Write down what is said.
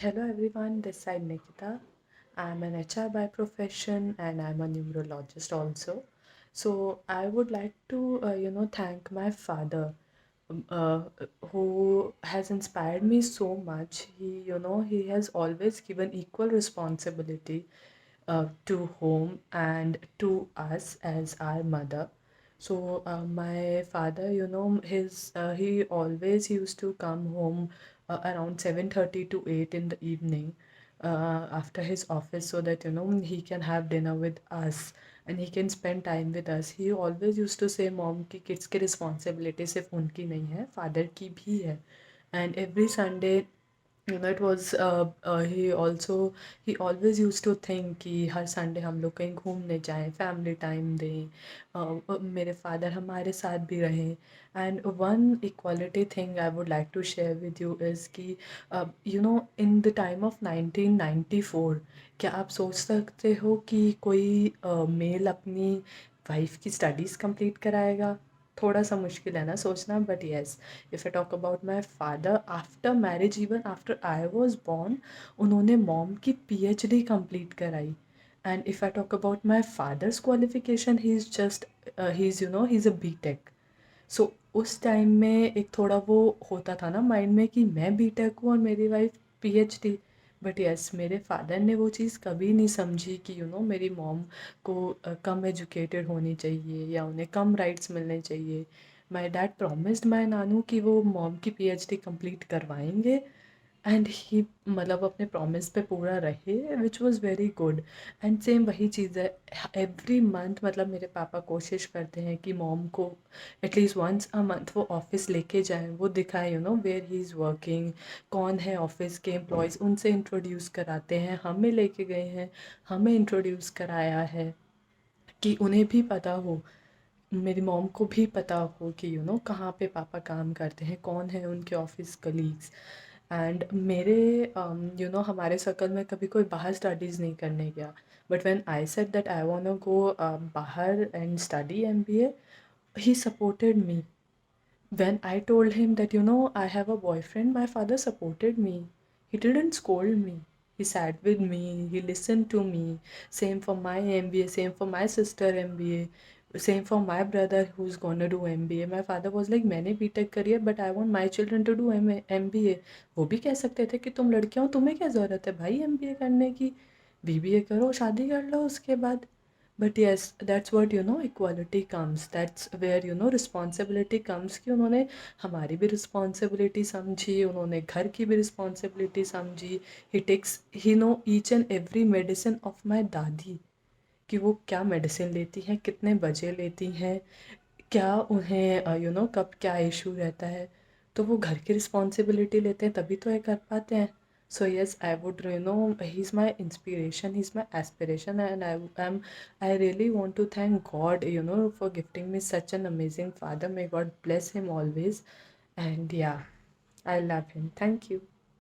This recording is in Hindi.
Hello everyone, this side Nikita. I'm an HR by profession and I'm a neurologist also. So I would like to, thank my father, um, uh, who has inspired me so much. He has always given equal responsibility to home and to us as our mother. So my father, he always used to come home around 7:30 to 8 in the evening after his office so that he can have dinner with us and he can spend time with us. He always used to say mom की kids की responsibility सिर्फ उनकी नहीं है, father की भी है. And every Sunday, it was he always used to think कि हर संडे हम लोग कहीं घूमने जाएं, फैमिली टाइम दें, मेरे फादर हमारे साथ भी रहें. And one equality thing I would like to share with you is कि इन द टाइम ऑफ 1994, क्या आप सोच सकते हो कि कोई मेल अपनी वाइफ की स्टडीज़ कंप्लीट कराएगा? थोड़ा सा मुश्किल है ना सोचना, but yes, if I talk about my father, after marriage, even after I was born, उन्होंने मॉम की PhD कंप्लीट कराई. And if I talk about my father's qualification, he is a B.Tech. सो उस टाइम में एक थोड़ा वो होता था ना माइंड में कि मैं B.Tech हूँ और मेरी वाइफ PhD. बट यस, मेरे फादर ने वो चीज़ कभी नहीं समझी कि मेरी मॉम को कम एजुकेटेड होनी चाहिए या उन्हें कम राइट्स मिलने चाहिए. माई डैड प्रॉमिस्ड माई नानू कि वो मॉम की PhD कंप्लीट करवाएंगे. एंड ही मतलब अपने प्रॉमिस पे पूरा रहे, which was very good. And same वही चीज़ है, एवरी मंथ मतलब मेरे पापा कोशिश करते हैं कि मॉम को एटलीस्ट वंस अ मंथ वो ऑफिस लेके जाएं, वो दिखाएं वेयर ही इज़ वर्किंग, कौन है ऑफिस के एम्प्लॉयज़, उनसे इंट्रोड्यूस कराते हैं. हमें लेके गए हैं, हमें इंट्रोड्यूस कराया है कि उन्हें भी पता हो, मेरी मॉम को भी पता हो कि कहाँ पे पापा काम करते हैं, कौन है उनके ऑफिस कलीग्स. एंड मेरे हमारे सर्कल में कभी कोई बाहर स्टडीज़ नहीं करने गया. But when I said that I want to go बाहर and study MBA, he supported me. When I told him that, I have a boyfriend, my father supported me. He didn't scold me. He sat with me, he listened to me. Same for my MBA, same for my sister MBA, same for my brother who's gonna do MBA. My father was like, मैंने B.Tech करी है, but I want my children to do MBA. वो भी कह सकते थे कि तुम लड़कियां हो, तुम्हें क्या ज़रूरत है भाई MBA करने की, BBA करो, शादी कर लो उसके बाद. But yes, that's what equality comes, that's where responsibility comes कि उन्होंने हमारी भी रिस्पॉन्सिबिलिटी समझी, उन्होंने घर की भी रिस्पॉन्सिबिलिटी समझी. He takes he know each and every medicine of my dadi, कि वो क्या मेडिसिन लेती हैं, कितने बजे लेती हैं, क्या उन्हें कब क्या इशू रहता है. तो वो घर की रिस्पॉन्सिबिलिटी लेते हैं तभी तो ये कर पाते हैं. So yes, I would he is my inspiration, he is my aspiration. And I really want to thank God for gifting me such an amazing father. May God bless him always. And yeah, I love him. Thank you.